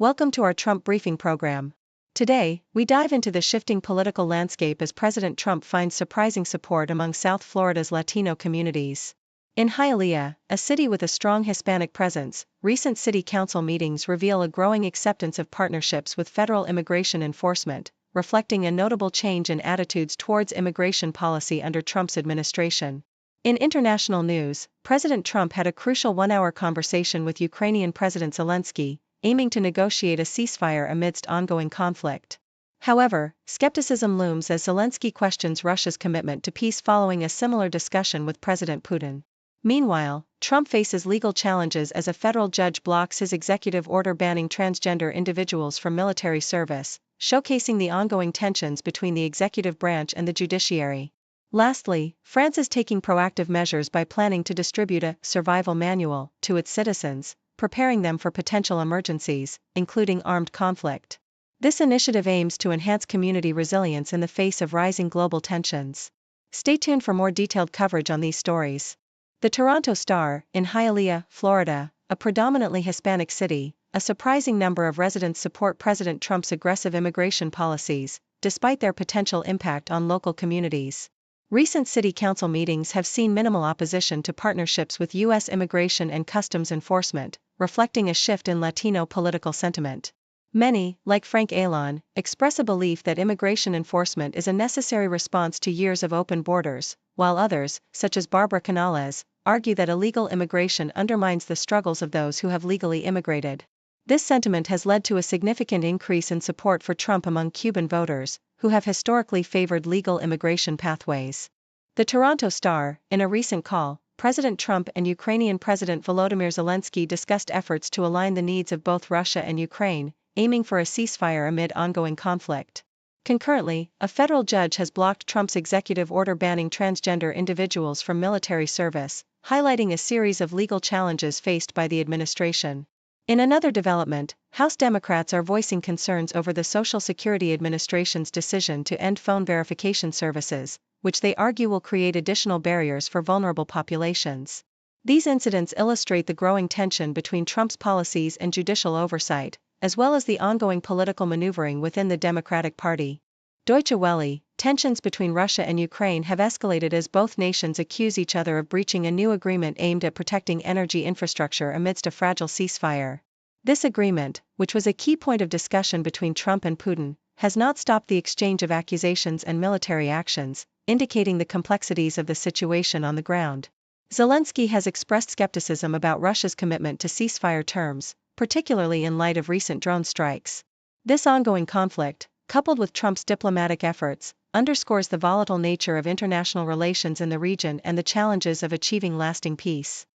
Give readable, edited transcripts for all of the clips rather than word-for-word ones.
Welcome to our Trump briefing program. Today, we dive into the shifting political landscape as President Trump finds surprising support among South Florida's Latino communities. In Hialeah, a city with a strong Hispanic presence, recent city council meetings reveal a growing acceptance of partnerships with federal immigration enforcement, reflecting a notable change in attitudes towards immigration policy under Trump's administration. In international news, President Trump had a crucial one-hour conversation with Ukrainian President Zelenskyy, aiming to negotiate a ceasefire amidst ongoing conflict. However, skepticism looms as Zelenskyy questions Russia's commitment to peace following a similar discussion with President Putin. Meanwhile, Trump faces legal challenges as a federal judge blocks his executive order banning transgender individuals from military service, showcasing the ongoing tensions between the executive branch and the judiciary. Lastly, France is taking proactive measures by planning to distribute a survival manual to its citizens, preparing them for potential emergencies, including armed conflict. This initiative aims to enhance community resilience in the face of rising global tensions. Stay tuned for more detailed coverage on these stories. The Toronto Star, in Hialeah, Florida, a predominantly Hispanic city, a surprising number of residents support President Trump's aggressive immigration policies, despite their potential impact on local communities. Recent city council meetings have seen minimal opposition to partnerships with U.S. Immigration and Customs Enforcement, reflecting a shift in Latino political sentiment. Many, like Frank Alon, express a belief that immigration enforcement is a necessary response to years of open borders, while others, such as Barbara Canales, argue that illegal immigration undermines the struggles of those who have legally immigrated. This sentiment has led to a significant increase in support for Trump among Cuban voters, who have historically favored legal immigration pathways. The Toronto Star, in a recent call, President Trump and Ukrainian President Volodymyr Zelenskyy discussed efforts to align the needs of both Russia and Ukraine, aiming for a ceasefire amid ongoing conflict. Concurrently, a federal judge has blocked Trump's executive order banning transgender individuals from military service, highlighting a series of legal challenges faced by the administration. In another development, House Democrats are voicing concerns over the Social Security Administration's decision to end phone verification services, which they argue will create additional barriers for vulnerable populations. These incidents illustrate the growing tension between Trump's policies and judicial oversight, as well as the ongoing political maneuvering within the Democratic Party. Deutsche Welle, tensions between Russia and Ukraine have escalated as both nations accuse each other of breaching a new agreement aimed at protecting energy infrastructure amidst a fragile ceasefire. This agreement, which was a key point of discussion between Trump and Putin, has not stopped the exchange of accusations and military actions, indicating the complexities of the situation on the ground. Zelenskyy has expressed skepticism about Russia's commitment to ceasefire terms, particularly in light of recent drone strikes. This ongoing conflict, coupled with Trump's diplomatic efforts, underscores the volatile nature of international relations in the region and the challenges of achieving lasting peace.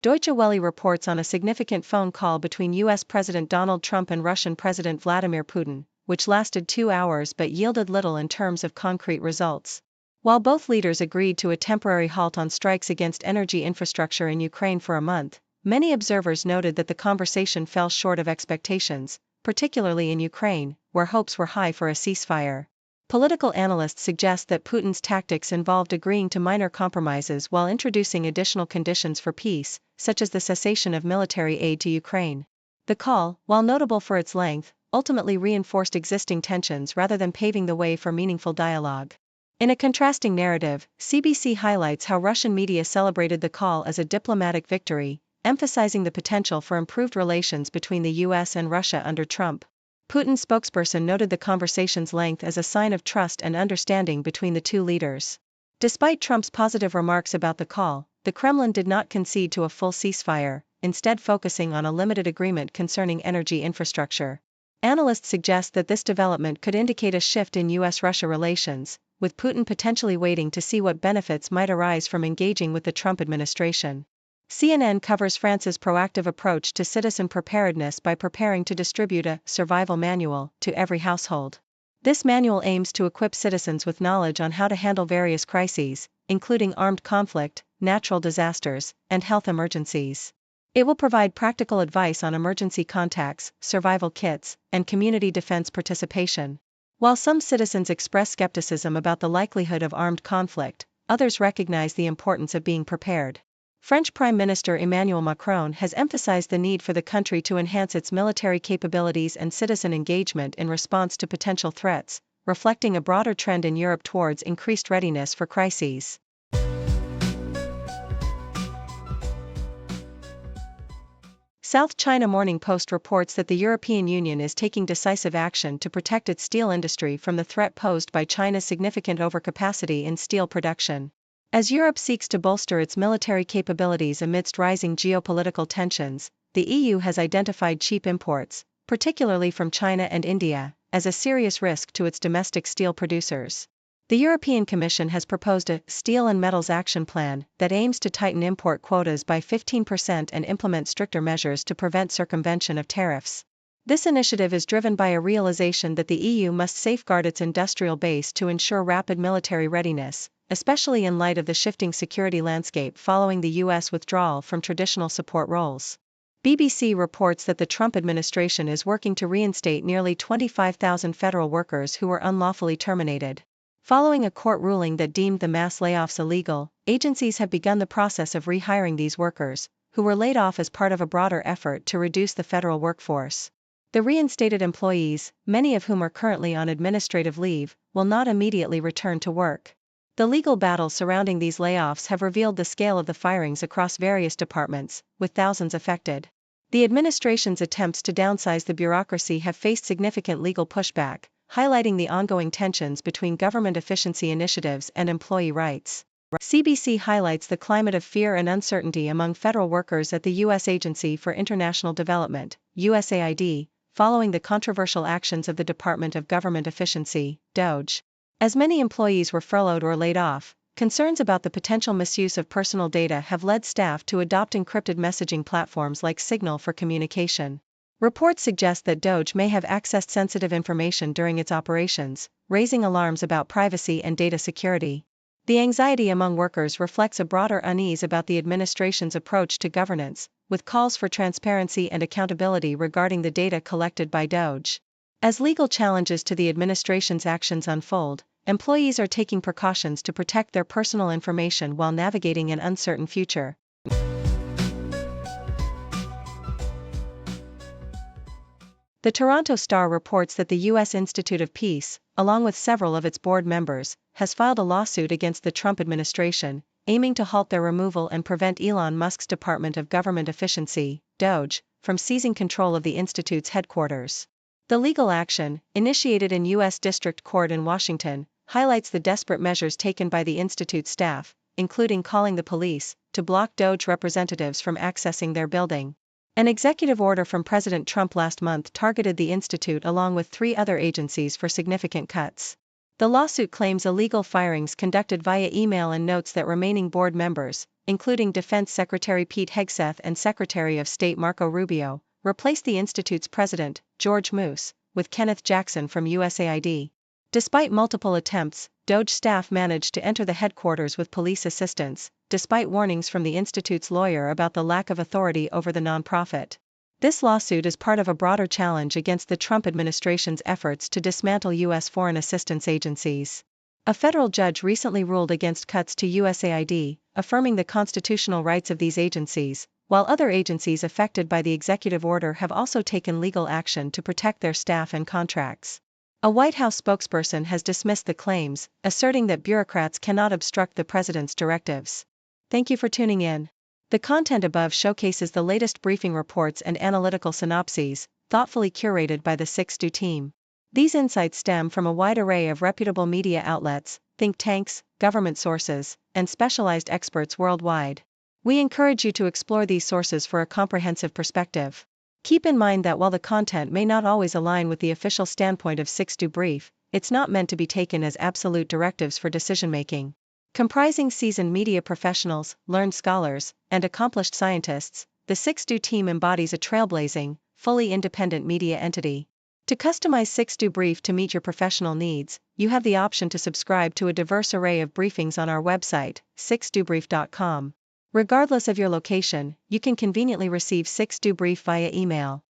Deutsche Welle reports on a significant phone call between U.S. President Donald Trump and Russian President Vladimir Putin, which lasted 2 hours but yielded little in terms of concrete results. While both leaders agreed to a temporary halt on strikes against energy infrastructure in Ukraine for a month, many observers noted that the conversation fell short of expectations, particularly in Ukraine, where hopes were high for a ceasefire. Political analysts suggest that Putin's tactics involved agreeing to minor compromises while introducing additional conditions for peace, such as the cessation of military aid to Ukraine. The call, while notable for its length, ultimately reinforced existing tensions rather than paving the way for meaningful dialogue. In a contrasting narrative, CBC highlights how Russian media celebrated the call as a diplomatic victory, emphasizing the potential for improved relations between the U.S. and Russia under Trump. Putin's spokesperson noted the conversation's length as a sign of trust and understanding between the two leaders. Despite Trump's positive remarks about the call, the Kremlin did not concede to a full ceasefire, instead focusing on a limited agreement concerning energy infrastructure. Analysts suggest that this development could indicate a shift in U.S.-Russia relations, with Putin potentially waiting to see what benefits might arise from engaging with the Trump administration. CNN covers France's proactive approach to citizen preparedness by preparing to distribute a survival manual to every household. This manual aims to equip citizens with knowledge on how to handle various crises, including armed conflict, natural disasters, and health emergencies. It will provide practical advice on emergency contacts, survival kits, and community defense participation. While some citizens express skepticism about the likelihood of armed conflict, others recognize the importance of being prepared. French Prime Minister Emmanuel Macron has emphasized the need for the country to enhance its military capabilities and citizen engagement in response to potential threats, reflecting a broader trend in Europe towards increased readiness for crises. South China Morning Post reports that the European Union is taking decisive action to protect its steel industry from the threat posed by China's significant overcapacity in steel production. As Europe seeks to bolster its military capabilities amidst rising geopolitical tensions, the EU has identified cheap imports, particularly from China and India, as a serious risk to its domestic steel producers. The European Commission has proposed a Steel and Metals Action Plan that aims to tighten import quotas by 15% and implement stricter measures to prevent circumvention of tariffs. This initiative is driven by a realization that the EU must safeguard its industrial base to ensure rapid military readiness, especially in light of the shifting security landscape following the US withdrawal from traditional support roles. BBC reports that the Trump administration is working to reinstate nearly 25,000 federal workers who were unlawfully terminated. Following a court ruling that deemed the mass layoffs illegal, agencies have begun the process of rehiring these workers, who were laid off as part of a broader effort to reduce the federal workforce. The reinstated employees, many of whom are currently on administrative leave, will not immediately return to work. The legal battles surrounding these layoffs have revealed the scale of the firings across various departments, with thousands affected. The administration's attempts to downsize the bureaucracy have faced significant legal pushback, highlighting the ongoing tensions between government efficiency initiatives and employee rights. CBC highlights the climate of fear and uncertainty among federal workers at the U.S. Agency for International Development, USAID, following the controversial actions of the Department of Government Efficiency, DOGE. As many employees were furloughed or laid off, concerns about the potential misuse of personal data have led staff to adopt encrypted messaging platforms like Signal for communication. Reports suggest that DOGE may have accessed sensitive information during its operations, raising alarms about privacy and data security. The anxiety among workers reflects a broader unease about the administration's approach to governance, with calls for transparency and accountability regarding the data collected by DOGE. As legal challenges to the administration's actions unfold, employees are taking precautions to protect their personal information while navigating an uncertain future. The Toronto Star reports that the U.S. Institute of Peace, along with several of its board members, has filed a lawsuit against the Trump administration, aiming to halt their removal and prevent Elon Musk's Department of Government Efficiency, DOGE, from seizing control of the institute's headquarters. The legal action, initiated in U.S. District Court in Washington, highlights the desperate measures taken by the institute's staff, including calling the police, to block DOGE representatives from accessing their building. An executive order from President Trump last month targeted the institute along with 3 other agencies for significant cuts. The lawsuit claims illegal firings conducted via email and notes that remaining board members, including Defense Secretary Pete Hegseth and Secretary of State Marco Rubio, replaced the institute's president, George Moose, with Kenneth Jackson from USAID. Despite multiple attempts, DOGE staff managed to enter the headquarters with police assistance, despite warnings from the institute's lawyer about the lack of authority over the nonprofit. This lawsuit is part of a broader challenge against the Trump administration's efforts to dismantle U.S. foreign assistance agencies. A federal judge recently ruled against cuts to USAID, affirming the constitutional rights of these agencies, while other agencies affected by the executive order have also taken legal action to protect their staff and contracts. A White House spokesperson has dismissed the claims, asserting that bureaucrats cannot obstruct the president's directives. Thank you for tuning in. The content above showcases the latest briefing reports and analytical synopses, thoughtfully curated by the 6Do team. These insights stem from a wide array of reputable media outlets, think tanks, government sources, and specialized experts worldwide. We encourage you to explore these sources for a comprehensive perspective. Keep in mind that while the content may not always align with the official standpoint of 6Do Brief, it's not meant to be taken as absolute directives for decision-making. Comprising seasoned media professionals, learned scholars, and accomplished scientists, the 6Do team embodies a trailblazing, fully independent media entity. To customize 6Do Brief to meet your professional needs, you have the option to subscribe to a diverse array of briefings on our website, 6dobrief.com. Regardless of your location, you can conveniently receive 6Do Brief via email.